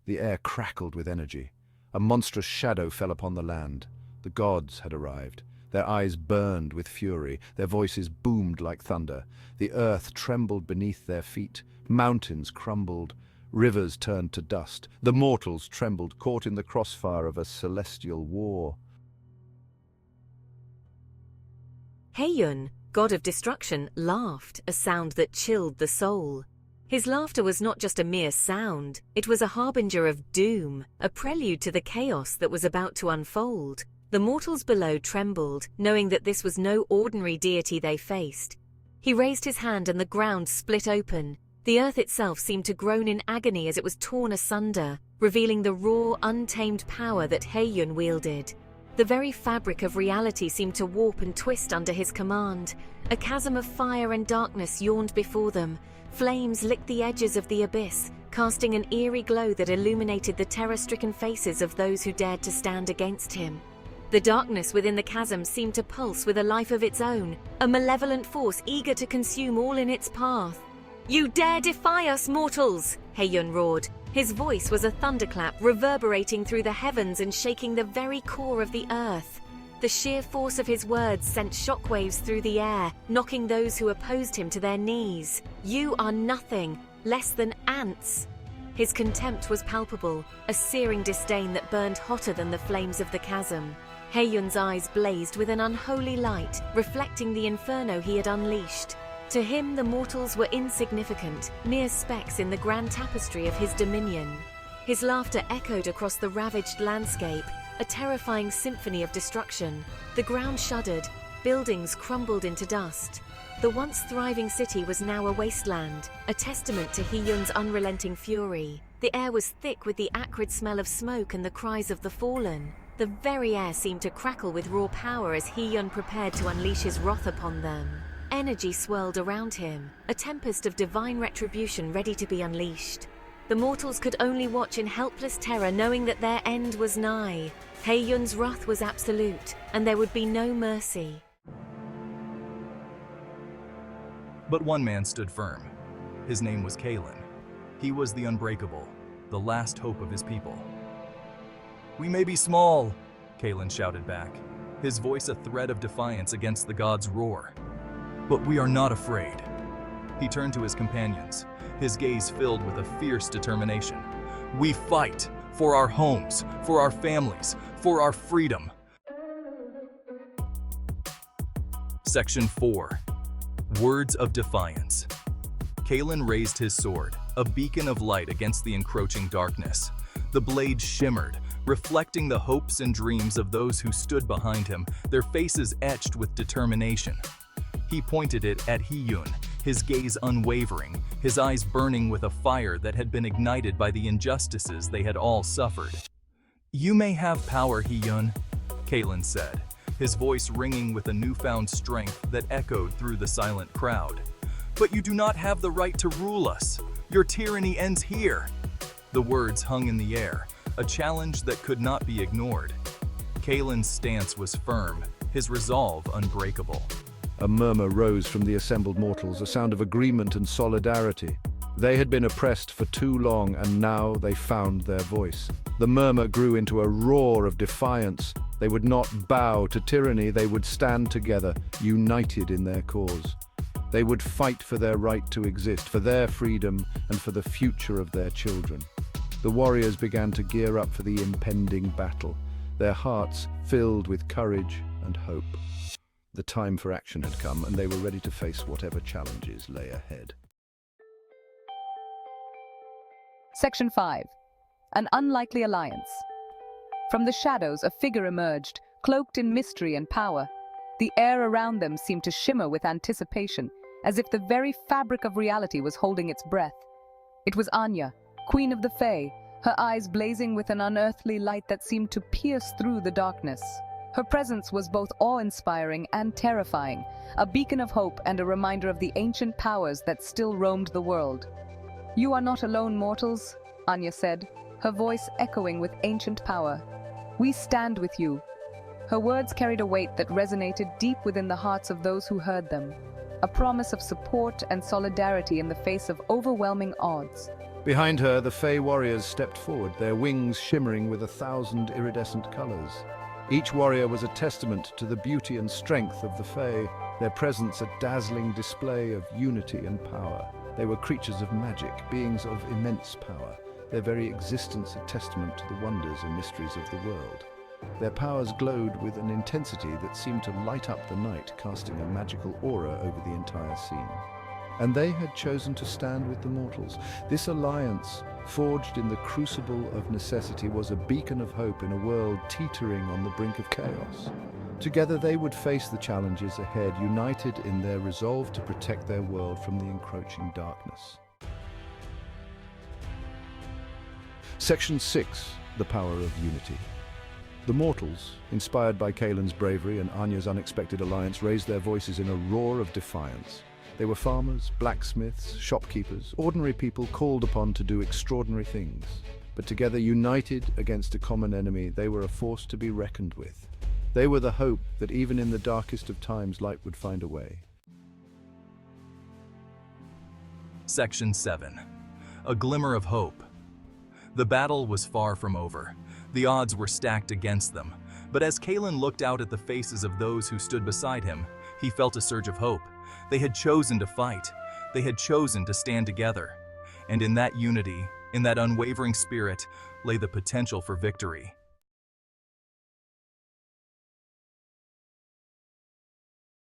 The air crackled with energy. A monstrous shadow fell upon the land. The gods had arrived. Their eyes burned with fury. Their voices boomed like thunder. The earth trembled beneath their feet. Mountains crumbled. Rivers turned to dust. The mortals trembled, caught in the crossfire of a celestial war. Heiyun, god of destruction, laughed, a sound that chilled the soul. His laughter was not just a mere sound, it was a harbinger of doom, a prelude to the chaos that was about to unfold. The mortals below trembled, knowing that this was no ordinary deity they faced. He raised his hand and the ground split open. The earth itself seemed to groan in agony as it was torn asunder, revealing the raw, untamed power that Heiyun wielded. The very fabric of reality seemed to warp and twist under his command. A chasm of fire and darkness yawned before them. Flames licked the edges of the abyss, casting an eerie glow that illuminated the terror-stricken faces of those who dared to stand against him. The darkness within the chasm seemed to pulse with a life of its own, a malevolent force eager to consume all in its path. "You dare defy us, mortals!" Heiyun roared. His voice was a thunderclap reverberating through the heavens and shaking the very core of the earth. The sheer force of his words sent shockwaves through the air, knocking those who opposed him to their knees. "You are nothing, less than ants." His contempt was palpable, a searing disdain that burned hotter than the flames of the chasm. Heiyun's eyes blazed with an unholy light, reflecting the inferno he had unleashed. To him, the mortals were insignificant, mere specks in the grand tapestry of his dominion. His laughter echoed across the ravaged landscape, a terrifying symphony of destruction. The ground shuddered, buildings crumbled into dust. The once thriving city was now a wasteland, a testament to Heiyun's unrelenting fury. The air was thick with the acrid smell of smoke and the cries of the fallen. The very air seemed to crackle with raw power as Heiyun prepared to unleash his wrath upon them. Energy swirled around him, a tempest of divine retribution ready to be unleashed. The mortals could only watch in helpless terror, knowing that their end was nigh. Heiyun's wrath was absolute, and there would be no mercy. But one man stood firm. His name was Kalen. He was the Unbreakable, the last hope of his people. "We may be small," Kalen shouted back, his voice a threat of defiance against the gods' roar. "But we are not afraid." He turned to his companions, his gaze filled with a fierce determination. "We fight for our homes, for our families, for our freedom." Section 4. Words of Defiance. Kalen raised his sword, a beacon of light against the encroaching darkness. The blade shimmered, reflecting the hopes and dreams of those who stood behind him, their faces etched with determination. He pointed it at Heiyun, his gaze unwavering, his eyes burning with a fire that had been ignited by the injustices they had all suffered. "You may have power, Heiyun," Kalen said, his voice ringing with a newfound strength that echoed through the silent crowd. "But you do not have the right to rule us. Your tyranny ends here." The words hung in the air, a challenge that could not be ignored. Kalen's stance was firm, his resolve unbreakable. A murmur rose from the assembled mortals, a sound of agreement and solidarity. They had been oppressed for too long, and now they found their voice. The murmur grew into a roar of defiance. They would not bow to tyranny, they would stand together, united in their cause. They would fight for their right to exist, for their freedom, and for the future of their children. The warriors began to gear up for the impending battle, their hearts filled with courage and hope. The time for action had come, and they were ready to face whatever challenges lay ahead. Section 5. An Unlikely Alliance. From the shadows, a figure emerged, cloaked in mystery and power. The air around them seemed to shimmer with anticipation, as if the very fabric of reality was holding its breath. It was Anya, Queen of the Fae, her eyes blazing with an unearthly light that seemed to pierce through the darkness. Her presence was both awe-inspiring and terrifying, a beacon of hope and a reminder of the ancient powers that still roamed the world. "You are not alone, mortals," Anya said, her voice echoing with ancient power. "We stand with you." Her words carried a weight that resonated deep within the hearts of those who heard them, a promise of support and solidarity in the face of overwhelming odds. Behind her, the Fey warriors stepped forward, their wings shimmering with 1,000 iridescent colors. Each warrior was a testament to the beauty and strength of the Fey, their presence a dazzling display of unity and power. They were creatures of magic, beings of immense power, their very existence a testament to the wonders and mysteries of the world. Their powers glowed with an intensity that seemed to light up the night, casting a magical aura over the entire scene. And they had chosen to stand with the mortals. This alliance, forged in the crucible of necessity, was a beacon of hope in a world teetering on the brink of chaos. Together they would face the challenges ahead, united in their resolve to protect their world from the encroaching darkness. Section 6. The Power of Unity. The mortals, inspired by Kaelin's bravery and Anya's unexpected alliance, raised their voices in a roar of defiance. They were farmers, blacksmiths, shopkeepers, ordinary people called upon to do extraordinary things. But together, united against a common enemy, they were a force to be reckoned with. They were the hope that even in the darkest of times, light would find a way. Section 7. A Glimmer of Hope. The battle was far from over. The odds were stacked against them. But as Kaelin looked out at the faces of those who stood beside him, he felt a surge of hope. They had chosen to fight. They had chosen to stand together. And in that unity, in that unwavering spirit, lay the potential for victory.